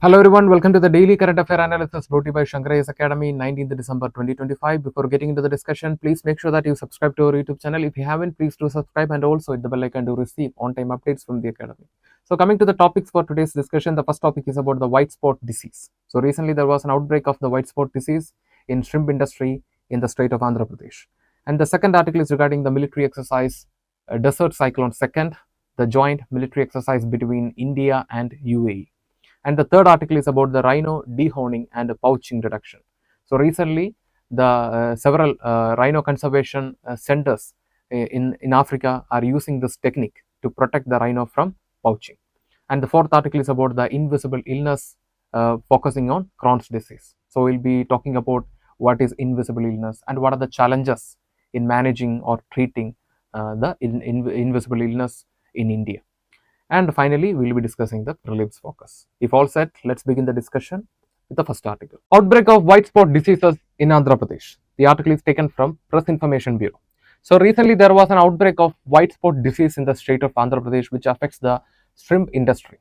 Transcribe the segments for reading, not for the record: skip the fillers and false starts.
Hello everyone, welcome to the Daily Current Affair Analysis brought to you by Shankar IAS Academy, 19th December 2025. Before getting into the discussion, please make sure that you subscribe to our YouTube channel. If you haven't, please do subscribe and also hit the bell icon to receive on-time updates from the Academy. So coming to the topics for today's discussion, the first topic is about the white spot disease. So recently there was an outbreak of the white spot disease in shrimp industry in the state of Andhra Pradesh. And the second article is regarding the military exercise Desert Cyclone Second, the joint military exercise between India and UAE. And the third article is about the rhino dehorning and pouching reduction. So recently, the several rhino conservation centers in Africa are using this technique to protect the rhino from pouching. And the fourth article is about the invisible illness, focusing on Crohn's disease. So we'll be talking about what is invisible illness and what are the challenges in managing or treating the invisible illness in India. And finally, we will be discussing the prelims focus. If all set, let's begin the discussion with the first article. Outbreak of white spot diseases in Andhra Pradesh. The article is taken from Press Information Bureau. So recently there was an outbreak of white spot disease in the state of Andhra Pradesh which affects the shrimp industry.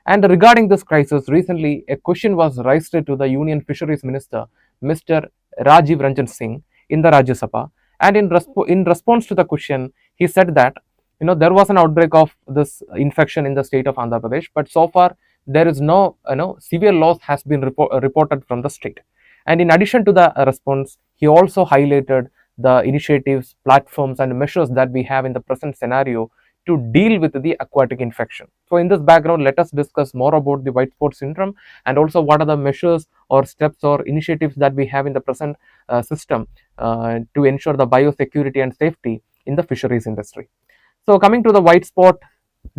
And regarding this crisis, recently a question was raised to the Union Fisheries Minister, Mr. Rajiv Ranjan Singh, in the Rajya Sabha. And in response to the question, he said that there was an outbreak of this infection in the state of Andhra Pradesh, but so far there is no severe loss has been reported from the state. And in addition to the response, he also highlighted the initiatives, platforms and measures that we have in the present scenario to deal with the aquatic infection. So in this background, let us discuss more about the white spot syndrome and also what are the measures or steps or initiatives that we have in the present system to ensure the biosecurity and safety in the fisheries industry. So coming to the white spot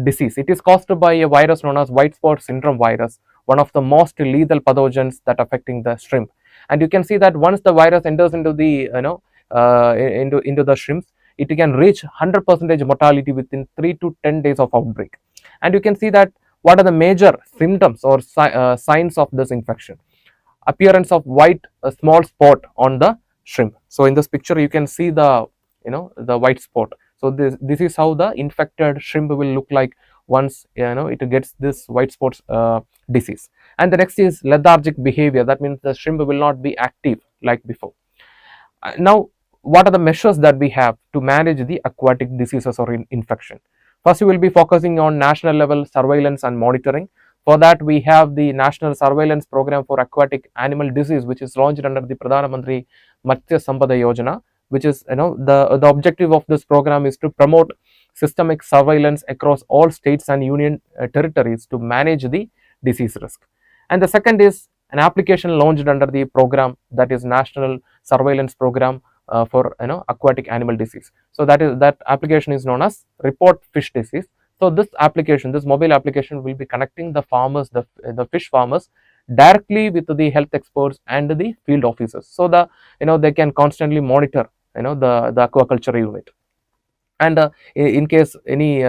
disease, it is caused by a virus known as white spot syndrome virus, one of the most lethal pathogens that affecting the shrimp. And you can see that once the virus enters into the into the shrimps, it can reach 100% mortality within 3 to 10 days of outbreak. And you can see that what are the major symptoms or signs of this infection. Appearance of white small spot on the shrimp. So in this picture you can see the the white spot. So this is how the infected shrimp will look like once it gets this white spots disease. And the next is lethargic behavior. That means the shrimp will not be active like before. Now, what are the measures that we have to manage the aquatic diseases or infection? First, we will be focusing on national level surveillance and monitoring. For that, we have the National Surveillance Program for Aquatic Animal Disease, which is launched under the Pradhan Mantri Matsya Sampada Yojana, which is the objective of this program is to promote systemic surveillance across all states and union territories to manage the disease risk. And the second is an application launched under the program, that is National Surveillance Program for aquatic animal disease. So that application is known as Report Fish Disease. So this application, this mobile application, will be connecting the farmers, the fish farmers, directly with the health experts and the field officers, so they can constantly monitor the aquaculture unit. And in case any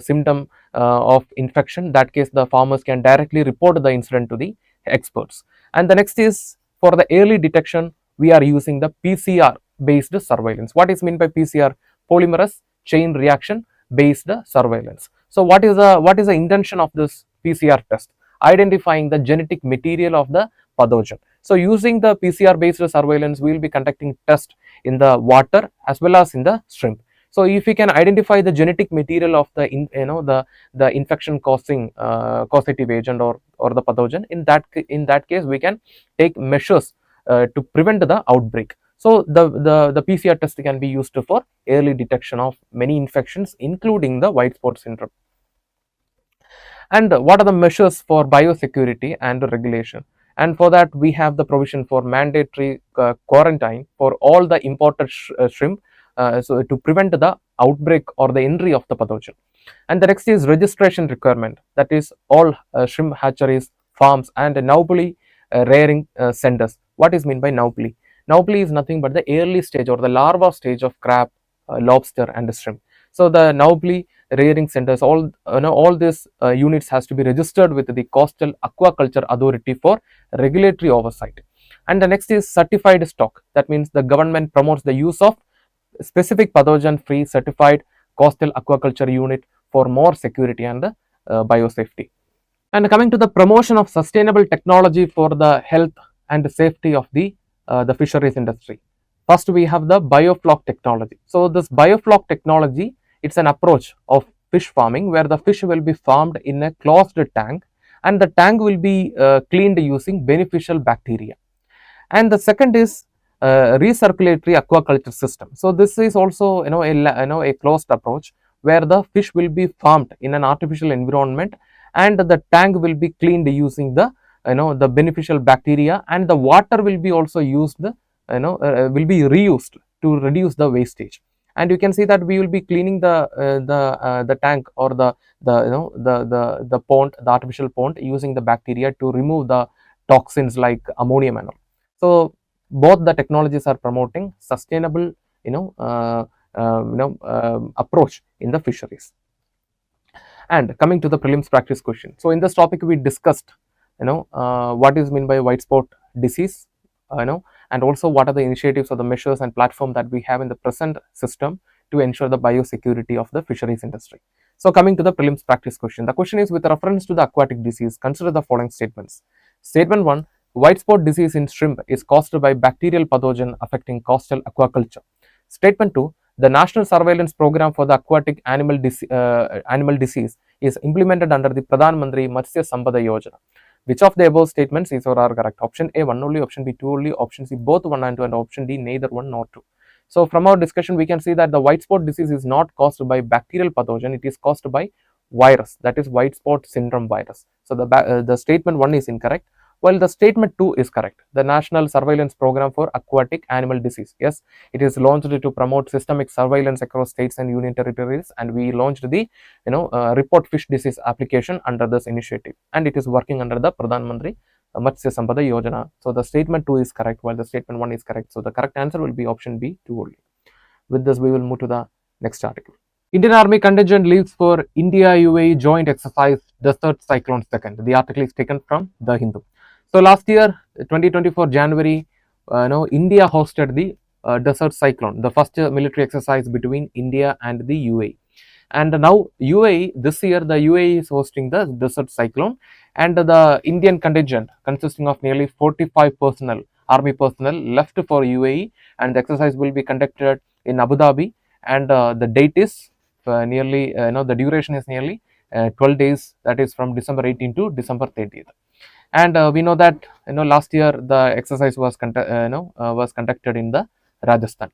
symptom of infection, that case the farmers can directly report the incident to the experts. And the next is for the early detection, we are using the PCR based surveillance. What is meant by PCR? Polymerase chain reaction based surveillance. So what is the intention of this PCR test? Identifying the genetic material of the pathogen. So using the PCR based surveillance, we will be conducting tests in the water as well as in the shrimp. So if we can identify the genetic material of the infection causing causative agent or the pathogen, in that case we can take measures to prevent the outbreak. So the PCR test can be used for early detection of many infections, including the white spot syndrome. And what are the measures for biosecurity and regulation? And for that, we have the provision for mandatory quarantine for all the imported shrimp, so to prevent the outbreak or the entry of the pathogen. And the next is registration requirement, that is all shrimp hatcheries, farms and nowpuli rearing centers. What is meant by nowpuli? Nowpuli is nothing but the early stage or the larva stage of crab, lobster and shrimp. So the nowpuli rearing centers, all these units has to be registered with the Coastal Aquaculture Authority for regulatory oversight. And the next is certified stock. That means the government promotes the use of specific pathogen free certified coastal aquaculture unit for more security and biosafety. And coming to the promotion of sustainable technology for the health and safety of the fisheries industry. First, we have the biofloc technology. So, this biofloc technology, it's an approach of fish farming where the fish will be farmed in a closed tank, and the tank will be cleaned using beneficial bacteria. And the second is recirculatory aquaculture system. So this is also a closed approach where the fish will be farmed in an artificial environment, and the tank will be cleaned using the beneficial bacteria, and the water will be also used, will be reused to reduce the wastage. And you can see that we will be cleaning the tank or the pond, the artificial pond, using the bacteria to remove the toxins like ammonium and all. So both the technologies are promoting sustainable, approach in the fisheries. And coming to the prelims practice question. So in this topic, we discussed, what is meant by white spot disease, and also what are the initiatives or the measures and platform that we have in the present system to ensure the biosecurity of the fisheries industry. So coming to the prelims practice question. The question is with reference to the aquatic disease, consider the following statements. Statement 1, white spot disease in shrimp is caused by bacterial pathogen affecting coastal aquaculture. Statement 2, the National Surveillance Program for the Aquatic Animal Disease is implemented under the Pradhan Mantri Matsya Sampada Yojana. Which of the above statements is or are correct? Option A, 1 only, option B, 2 only, option C, both 1 and 2, and option D, neither 1 nor 2. So from our discussion, we can see that the white spot disease is not caused by bacterial pathogen, it is caused by virus, that is white spot syndrome virus. So the statement 1 is incorrect, while the statement 2 is correct. The National Surveillance Program for Aquatic Animal Disease, yes, it is launched to promote systemic surveillance across states and union territories, and we launched the report fish disease application under this initiative, and it is working under the Pradhan Mantri Matsya Sampada Yojana. So the statement 2 is correct, while the statement 1 is correct. So the correct answer will be option B, 2 only. With this, we will move to the next article. Indian Army contingent leaves for India UAE joint exercise Desert Cyclone second. The article is taken from The Hindu. So last year, 2024 January, India hosted the Desert Cyclone, the first military exercise between India and the UAE. And now UAE, this year the UAE is hosting the Desert Cyclone, and the Indian contingent consisting of nearly 45 personnel, army personnel, left for UAE, and the exercise will be conducted in Abu Dhabi, and the date is nearly, the duration is nearly 12 days, that is from December 18 to December 30th. And we know that last year the exercise was conducted in the Rajasthan.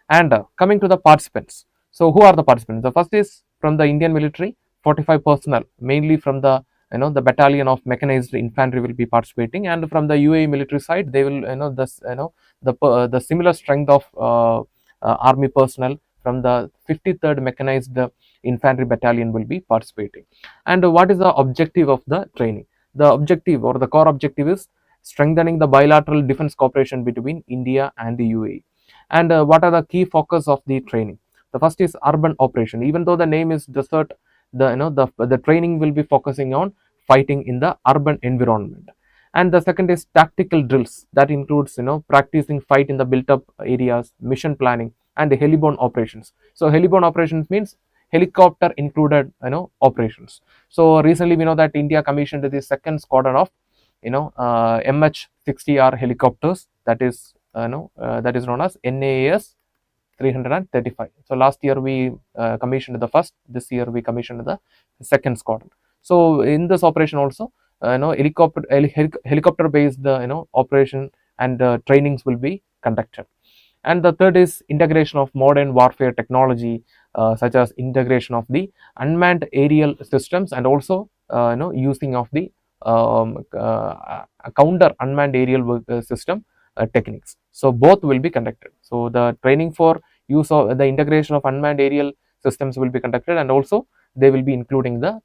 And coming to the participants, so who are the participants? The first is from the Indian military, 45 personnel, mainly from the the battalion of mechanized infantry will be participating, and from the UAE military side, they will the similar strength of army personnel from the 53rd mechanized infantry battalion will be participating. And what is the objective of the training? The objective or the core objective is strengthening the bilateral defense cooperation between India and the UAE. And what are the key focus of the training? The first is urban operation. Even though the name is desert, the training will be focusing on fighting in the urban environment. And the second is tactical drills, that includes practicing fight in the built up areas, mission planning, and heliborne operations. So heliborne operations means helicopter included operations. So recently we know that India commissioned the second squadron of MH-60R helicopters, that is that is known as NAAS 335. So last year we commissioned the first, this year we commissioned the second squadron. So in this operation also helicopter based operation and trainings will be conducted. And the third is integration of modern warfare technology, such as integration of the unmanned aerial systems, and also using of the counter unmanned aerial system techniques. So both will be conducted. So the training for use of the integration of unmanned aerial systems will be conducted, and also they will be including the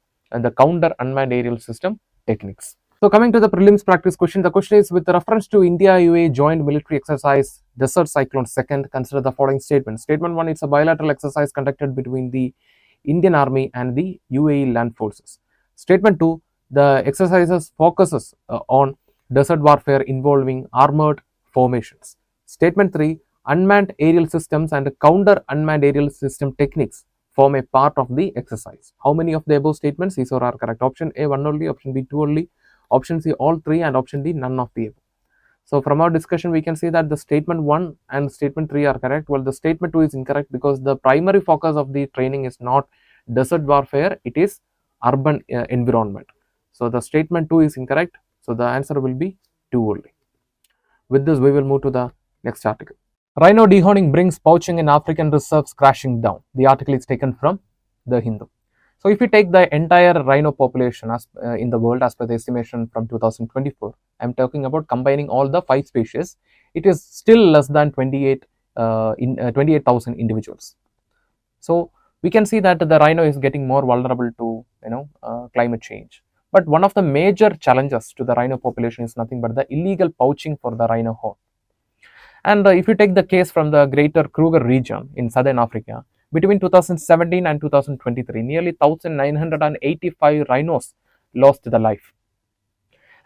counter unmanned aerial system techniques. So coming to the prelims practice question, the question is with reference to India UAE joint military exercise Desert Cyclone second, consider the following statements. Statement 1, it's a bilateral exercise conducted between the Indian Army and the UAE land forces. Statement 2, the exercises focuses on desert warfare involving armored formations. Statement 3, unmanned aerial systems and counter unmanned aerial system techniques form a part of the exercise. How many of the above statements is or are correct? Option A, 1 only, option B, 2 only, option C, all 3, and option D, none of the above. So from our discussion, we can see that the statement 1 and statement 3 are correct. Well, the statement 2 is incorrect because the primary focus of the training is not desert warfare, it is urban environment. So the statement 2 is incorrect. So the answer will be 2 only. With this, we will move to the next article. Rhino dehorning brings poaching in African reserves crashing down. The article is taken from the Hindu. So if you take the entire rhino population in the world as per the estimation from 2024, I am talking about combining all the 5 species, it is still less than 28,000 individuals. So we can see that the rhino is getting more vulnerable to climate change. But one of the major challenges to the rhino population is nothing but the illegal poaching for the rhino horn. And if you take the case from the greater Kruger region in southern Africa, between 2017 and 2023, nearly 1,985 rhinos lost their life.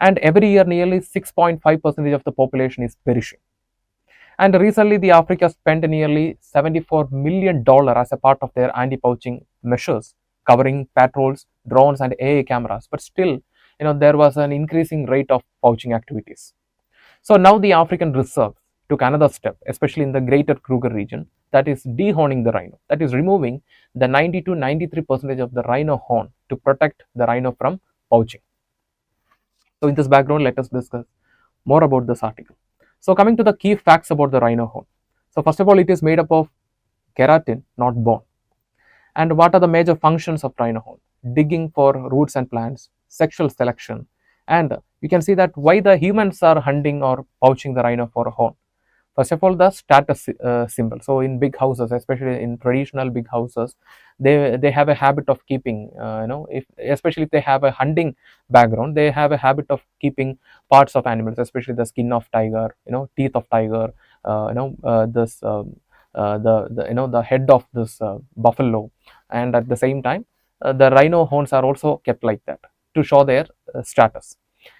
And every year, nearly 6.5% of the population is perishing. And recently, the Africa spent nearly $74 million as a part of their anti-poaching measures, covering patrols, drones, and AI cameras. But still, there was an increasing rate of poaching activities. So now the African reserve took another step, especially in the greater Kruger region, that is dehorning the rhino, that is removing the 90 to 93% of the rhino horn to protect the rhino from poaching. So in this background, let us discuss more about this article. So coming to the key facts about the rhino horn. So first of all, it is made up of keratin, not bone. And what are the major functions of rhino horn? Digging for roots and plants, sexual selection, and you can see that why the humans are hunting or poaching the rhino for a horn. First of all, the status symbol. So in big houses, especially in traditional big houses, they have a habit of keeping, especially if they have a hunting background, they have a habit of keeping parts of animals, especially the skin of tiger, teeth of tiger, the head of this buffalo, and at the same time, the rhino horns are also kept like that to show their status.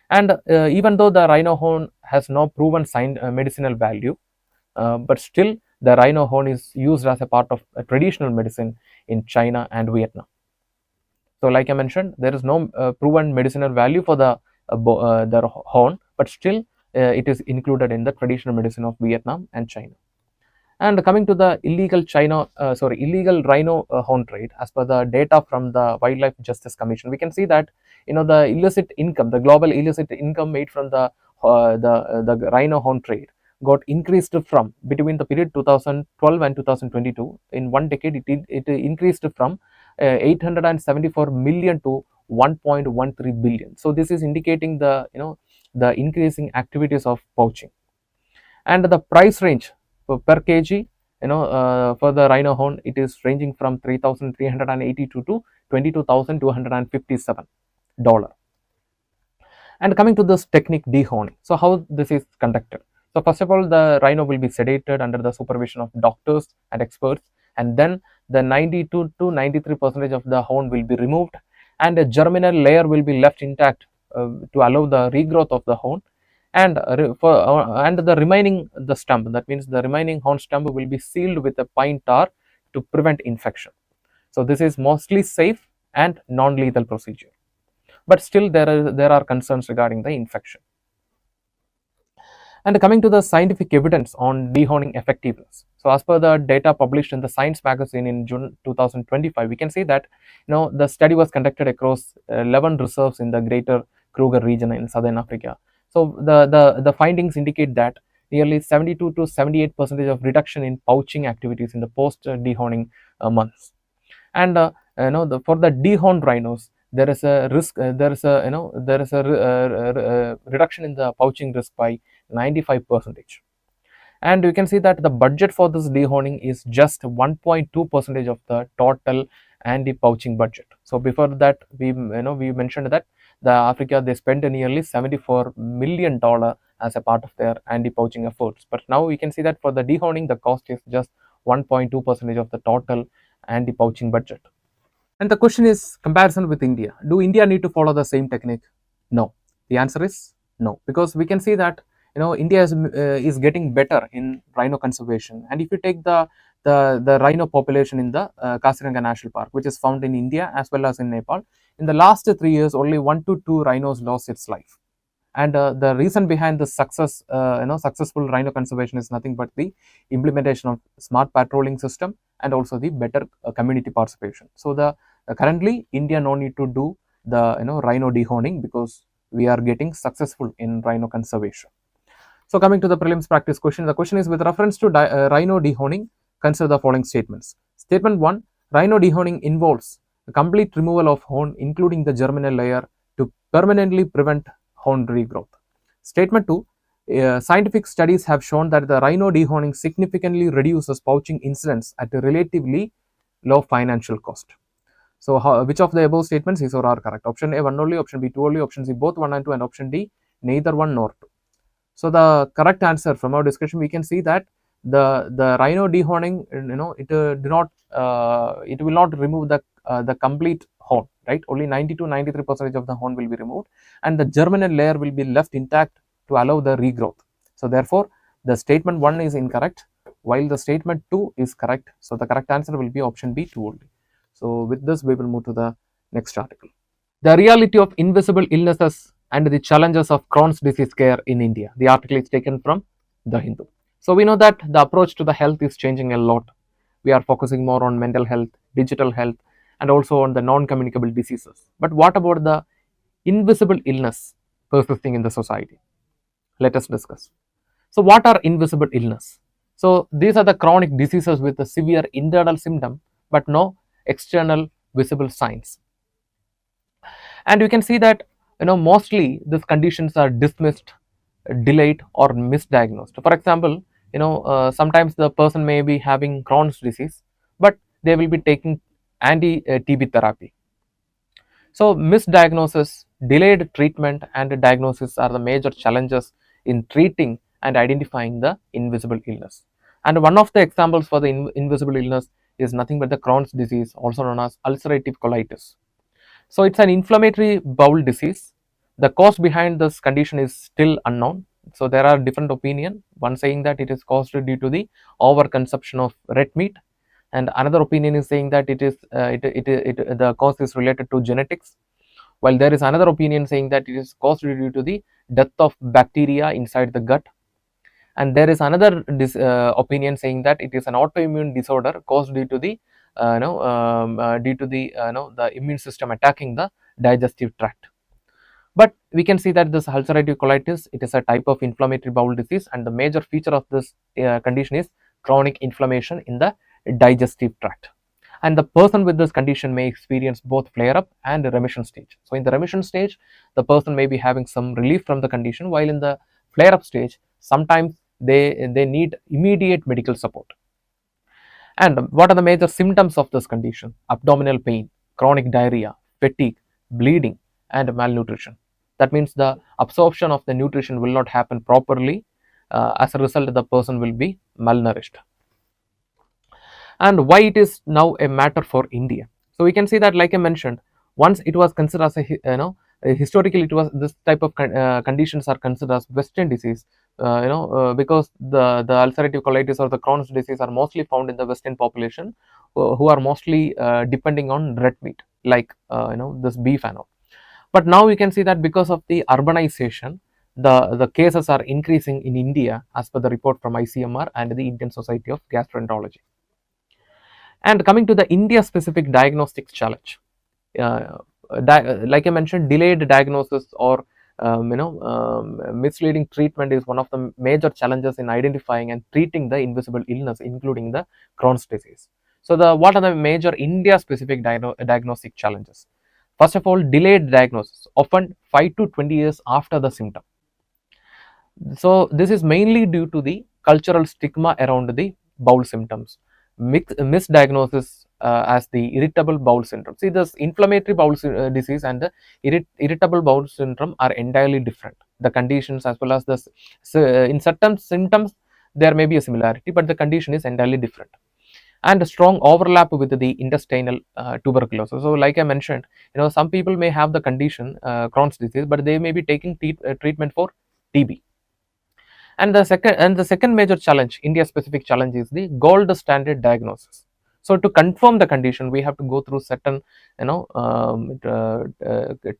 And even though the rhino horn has no proven medicinal value, but still the rhino horn is used as a part of a traditional medicine in China and Vietnam. So like I mentioned, there is no proven medicinal value for the horn, but still it is included in the traditional medicine of Vietnam and China. And coming to the illegal rhino horn trade, as per the data from the Wildlife Justice Commission, we can see that the illicit income, the global illicit income made from the rhino horn trade got increased from between the period 2012 and 2022. In one decade, it increased from 874 million to 1.13 billion. So this is indicating the the increasing activities of poaching. And the price range per kg, for the rhino horn, it is ranging from 3,382 to $22,257. And coming to this technique dehorning, so how this is conducted? So first of all, the rhino will be sedated under the supervision of doctors and experts, and then the 92 to 93% of the horn will be removed, and a germinal layer will be left intact to allow the regrowth of the horn. And the remaining stump, that means the remaining horn stump, will be sealed with a pine tar to prevent infection. So this is mostly safe and non-lethal procedure, but still there are concerns regarding the infection. And coming to the scientific evidence on dehorning effectiveness. So as per the data published in the Science magazine in June 2025, we can see that the study was conducted across 11 reserves in the greater Kruger region in southern Africa. So the findings indicate that nearly 72 to 78% of reduction in poaching activities in the post dehorning months. And for the dehorned rhinos, there is a risk. There is a reduction in the poaching risk by 95%. And you can see that the budget for this dehorning is just 1.2% of the total anti-poaching budget. So before that, we mentioned that the Africa, they spent nearly $74 million as a part of their anti-poaching efforts. But now we can see that for the dehorning, the cost is just 1.2% of the total anti-poaching budget. And the question is comparison with India. Do India need to follow the same technique? No. The answer is no, because we can see that India is getting better in rhino conservation. And if you take the rhino population in the Kaziranga National Park, which is found in India as well as in Nepal, in the last 3 years, only 1 to 2 rhinos lost its life. And the reason behind the successful rhino conservation is nothing but the implementation of smart patrolling system and also the better community participation. So the currently India no need to do the rhino dehorning because we are getting successful in rhino conservation. So coming to the prelims practice question, the question is with reference to rhino dehorning, consider the following statements. Statement 1, rhino dehorning involves the complete removal of horn including the germinal layer to permanently prevent horn regrowth. Statement 2, scientific studies have shown that the rhino dehorning significantly reduces pouching incidents at a relatively low financial cost. So which of the above statements is or are correct? Option A 1 only, option B 2 only, option C both 1 and 2, and option D neither 1 nor 2. So the correct answer from our discussion, we can see that the rhino dehorning, it will not remove the complete horn, right? Only 90 to 93% of the horn will be removed, and the germinal layer will be left intact to allow the regrowth. So therefore, the statement 1 is incorrect, while the statement 2 is correct. So the correct answer will be option B 2 only. So with this, we will move to the next article. The reality of invisible illnesses and the challenges of Crohn's disease care in India. The article is taken from The Hindu. So we know that the approach to the health is changing a lot. We are focusing more on mental health, digital health, and also on the non-communicable diseases. But what about the invisible illness persisting in the society? Let us discuss. So what are invisible illness? So these are the chronic diseases with a severe internal symptom but no external visible signs. And you can see that mostly these conditions are dismissed, delayed, or misdiagnosed. For example, sometimes the person may be having Crohn's disease, but they will be taking anti-TB therapy. So misdiagnosis, delayed treatment, and diagnosis are the major challenges in treating and identifying the invisible illness. And one of the examples for the invisible illness is nothing but the Crohn's disease, also known as ulcerative colitis. So it's an inflammatory bowel disease. The cause behind this condition is still unknown. So there are different opinions. One saying that it is caused due to the overconsumption of red meat, and another opinion is saying that the cause is related to genetics. While there is another opinion saying that it is caused due to the death of bacteria inside the gut, and there is another opinion saying that it is an autoimmune disorder caused due to the the immune system attacking the digestive tract. But we can see that this ulcerative colitis, it is a type of inflammatory bowel disease, and the major feature of this condition is chronic inflammation in the digestive tract. And the person with this condition may experience both flare up and remission stage. So in the remission stage, the person may be having some relief from the condition, while in the flare up stage, sometimes they need immediate medical support. And what are the major symptoms of this condition? Abdominal pain, chronic diarrhea, fatigue, bleeding, and malnutrition. That means the absorption of the nutrition will not happen properly. As a result, the person will be malnourished. And why it is now a matter for India? So we can see that, like I mentioned, once it was considered as historically it was this type of conditions are considered as Western disease, because the ulcerative colitis or the Crohn's disease are mostly found in the Western population, who are mostly depending on red meat, like this beef and all. But now we can see that because of the urbanization, the cases are increasing in India, as per the report from ICMR and the Indian Society of Gastroenterology. And coming to the India specific diagnostics challenge, like I mentioned, delayed diagnosis or misleading treatment is one of the major challenges in identifying and treating the invisible illness, including the Crohn's disease. So what are the major India specific diagnostic challenges? First of all, delayed diagnosis, often 5 to 20 years after the symptom. So this is mainly due to the cultural stigma around the bowel symptoms. Misdiagnosis as the irritable bowel syndrome. See, this inflammatory bowel disease and the irritable bowel syndrome are entirely different. The conditions as well as this, in certain symptoms there may be a similarity, but the condition is entirely different. And a strong overlap with the intestinal tuberculosis. So like I mentioned, some people may have the condition Crohn's disease, but they may be taking treatment for TB. And the second major challenge, India specific challenge, is the gold standard diagnosis. So to confirm the condition, we have to go through certain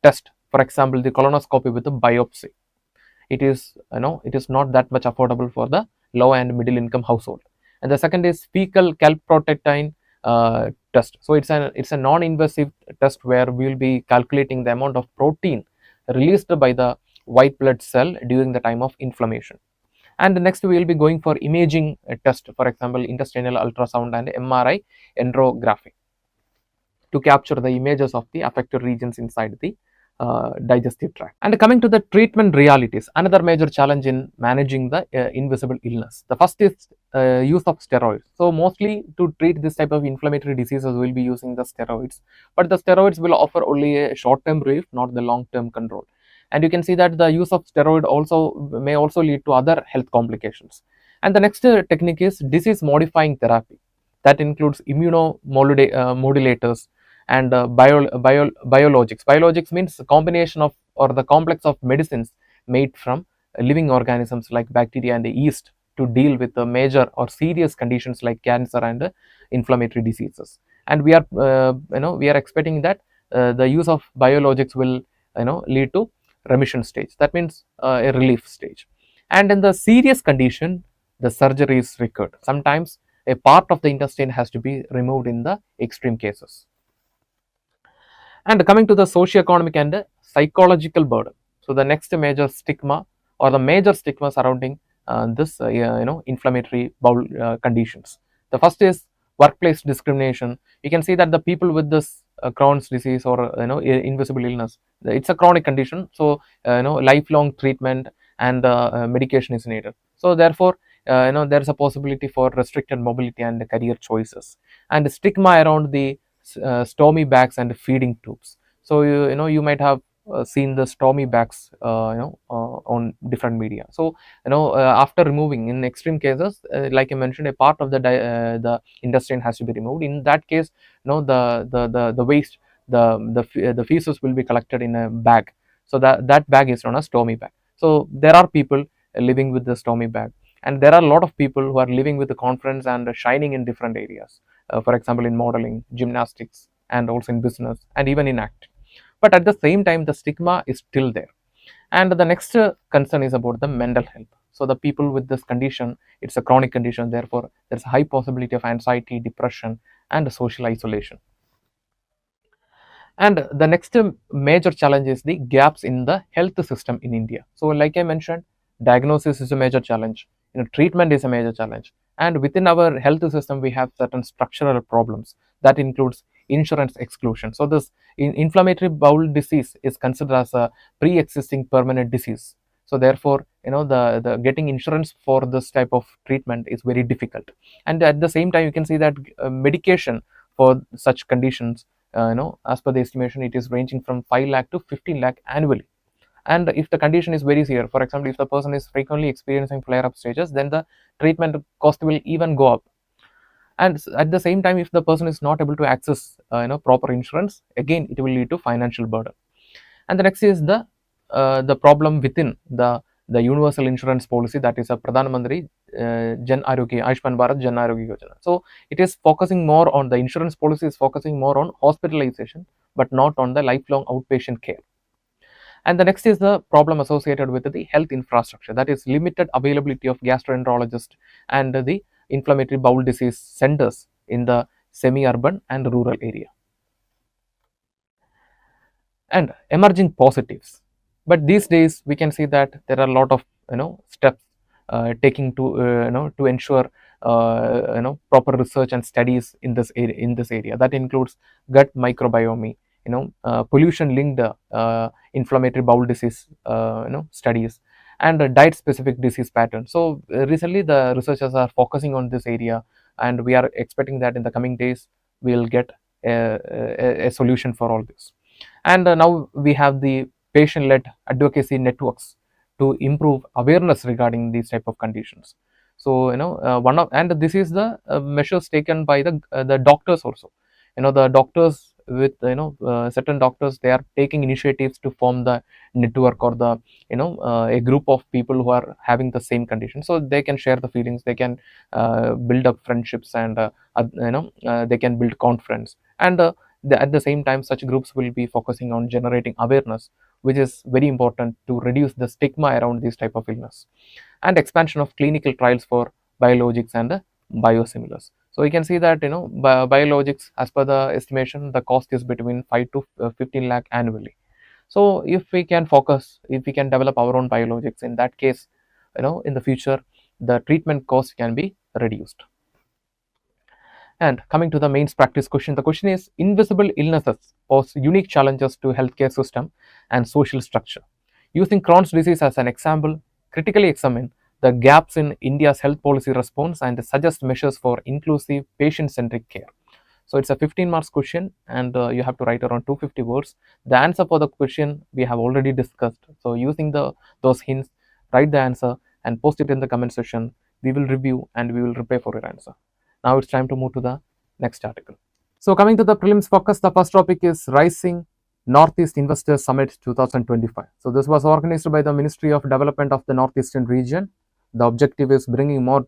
test. For example, the colonoscopy with the biopsy. It is not that much affordable for the low and middle income household. And the second is fecal calprotectin test. So it's a non-invasive test where we will be calculating the amount of protein released by the white blood cell during the time of inflammation. And next we will be going for imaging test, for example intestinal ultrasound and MRI enterography, to capture the images of the affected regions inside the digestive tract. And coming to the treatment realities, another major challenge in managing the invisible illness. The first is use of steroids. So mostly to treat this type of inflammatory diseases, we'll be using the steroids, but the steroids will offer only a short-term relief, not the long-term control. And you can see that the use of steroid may also lead to other health complications. And the next technique is disease modifying therapy. That includes immunomodulators and biologics. Biologics means a combination of or the complex of medicines made from living organisms like bacteria and yeast to deal with the major or serious conditions like cancer and inflammatory diseases. And we are expecting that the use of biologics will lead to remission stage. That means a relief stage. And in the serious condition, the surgery is required. Sometimes a part of the intestine has to be removed in the extreme cases. And coming to the socio-economic and psychological burden. So the next major stigma or the major stigma surrounding this inflammatory bowel conditions. The first is workplace discrimination. You can see that the people with this Crohn's disease or invisible illness, it's a chronic condition. So lifelong treatment and medication is needed. So therefore there is a possibility for restricted mobility and career choices, and stigma around the stomy bags and feeding tubes. So you might have seen the stomy bags on different media. So after removing, in extreme cases, like I mentioned, a part of the intestine has to be removed. In that case, the waste, the feces will be collected in a bag. So that bag is known as stomy bag. So there are people living with the stomy bag, and there are a lot of people who are living with the confidence and shining in different areas. For example, in modeling, gymnastics, and also in business, and even in acting. But at the same time, the stigma is still there. And the next concern is about the mental health. So the people with this condition, it's a chronic condition, therefore there's a high possibility of anxiety, depression, and social isolation. And the next major challenge is the gaps in the health system in India. So like I mentioned, diagnosis is a major challenge, treatment is a major challenge, and within our health system we have certain structural problems. That includes insurance exclusion. So this inflammatory bowel disease is considered as a pre-existing permanent disease. So therefore the getting insurance for this type of treatment is very difficult. And at the same time, you can see that medication for such conditions, as per the estimation, it is ranging from 5 lakh to 15 lakh annually. And if the condition is very severe, for example, if the person is frequently experiencing flare-up stages, then the treatment cost will even go up. And at the same time, if the person is not able to access proper insurance, again it will lead to financial burden. And the next is the problem within the universal insurance policy, that is a Pradhan Mantri Jan Arogya Ayushman Bharat Jan Arogya Yojana. So it is focusing more on, the insurance policy is focusing more on hospitalization, but not on the lifelong outpatient care. And the next is the problem associated with the health infrastructure, that is limited availability of gastroenterologist and the inflammatory bowel disease centers in the semi-urban and rural area. And emerging positives. But these days we can see that there are a lot of steps taking to ensure proper research and studies in this area. That includes gut microbiome, pollution linked inflammatory bowel disease studies, and diet specific disease patterns. So recently the researchers are focusing on this area, and we are expecting that in the coming days we will get a solution for all this. And now we have the patient led advocacy networks to improve awareness regarding these type of conditions. So and this is the measures taken by the doctors also. The doctors with certain doctors, they are taking initiatives to form the network or the a group of people who are having the same condition, so they can share the feelings, they can build up friendships, and they can build confidence. And at the same time, such groups will be focusing on generating awareness, which is very important to reduce the stigma around this type of illness. And expansion of clinical trials for biologics and biosimilars. So we can see that biologics, as per the estimation, the cost is between 5 to 15 lakh annually. So if we can focus, if we can develop our own biologics, in that case, in the future, the treatment cost can be reduced. And coming to the mains practice question, the question is: invisible illnesses pose unique challenges to healthcare system and social structure. Using Crohn's disease as an example, critically examine the gaps in India's health policy response and suggest measures for inclusive, patient-centric care. So it's a 15 marks question, and you have to write around 250 words. The answer for the question we have already discussed. So using those hints, write the answer and post it in the comment section. We will review and we will reply for your answer. Now it's time to move to the next article. So coming to the prelims focus, the first topic is Rising Northeast Investors Summit 2025. So this was organized by the Ministry of Development of the Northeastern region. The objective is bringing more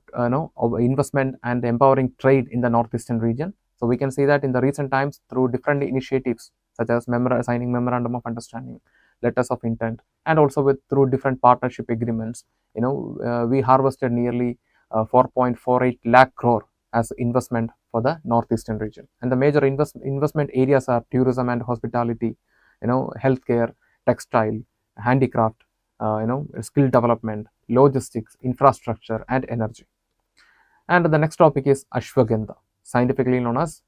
investment and empowering trade in the Northeastern region. So we can see that in the recent times through different initiatives such as signing memorandum of understanding, letters of intent, and also through different partnership agreements. We harvested nearly 4.48 lakh crore as investment for the Northeastern region. And the major investment areas are tourism and hospitality, healthcare, textile, handicraft, skill development, logistics, infrastructure, and energy. And the next topic is Ashwagandha, scientifically known as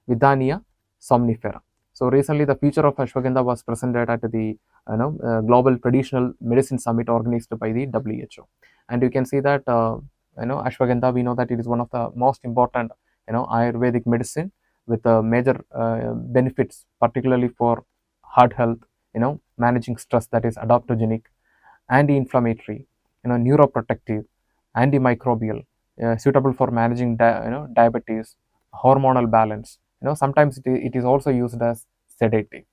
Vidania somnifera. So recently, the future of Ashwagandha was presented at the Global Traditional Medicine Summit organized by the WHO. And you can see that Ashwagandha, we know that it is one of the most important Ayurvedic medicine with major benefits, particularly for heart health, managing stress, that is adaptogenic, anti-inflammatory, neuroprotective, antimicrobial, suitable for managing diabetes, hormonal balance. Sometimes it is also used as sedative.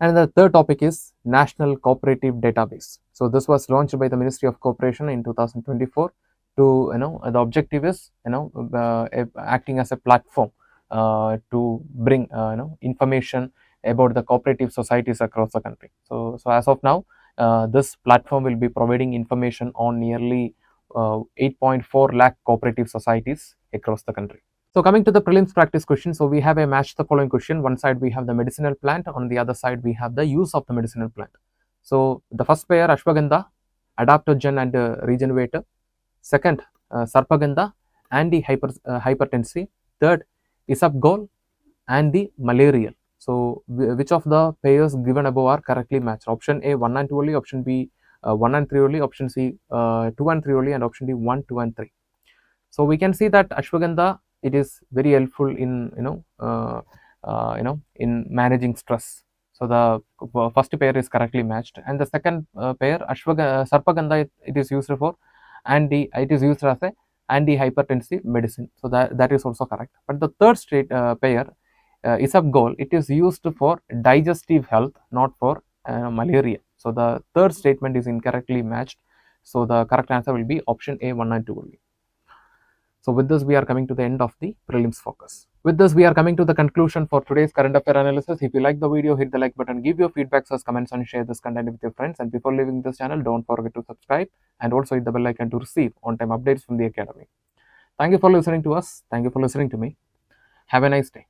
And the third topic is National Cooperative Database. So this was launched by the Ministry of Cooperation in 2024. To the objective is acting as a platform to bring information about the cooperative societies across the country. So as of now, this platform will be providing information on nearly 8.4 lakh cooperative societies across the country. So coming to the prelims practice question, so we have a match the following question. One side we have the medicinal plant, on the other side we have the use of the medicinal plant. So the first pair, Ashwagandha, adaptogen and regenerator. Second, Sarpagandha, anti-hypertensive. Third, Isabgol, anti-malarial. So which of the pairs given above are correctly matched? Option A 1 and 2 only, option B 1 and 3 only, option C 2 and 3 only, and option D 1, 2 and 3. So we can see that Ashwagandha, it is very helpful in in managing stress. So the first pair is correctly matched, and the second pair, Sarpagandha, it is used for it is used as a anti-hypertensive medicine. So that is also correct. But the third pair, Isabgol, it is used for digestive health, not for malaria. So the third statement is incorrectly matched. So the correct answer will be option A 1 and 2 only. So with this, we are coming to the end of the prelims focus. With this, we are coming to the conclusion for today's current affair analysis. If you like the video, hit the like button, give your feedbacks as comments, and share this content with your friends. And before leaving this channel, don't forget to subscribe and also hit the bell icon to receive on-time updates from the academy. Thank you for listening to us. Thank you for listening to me. Have a nice day.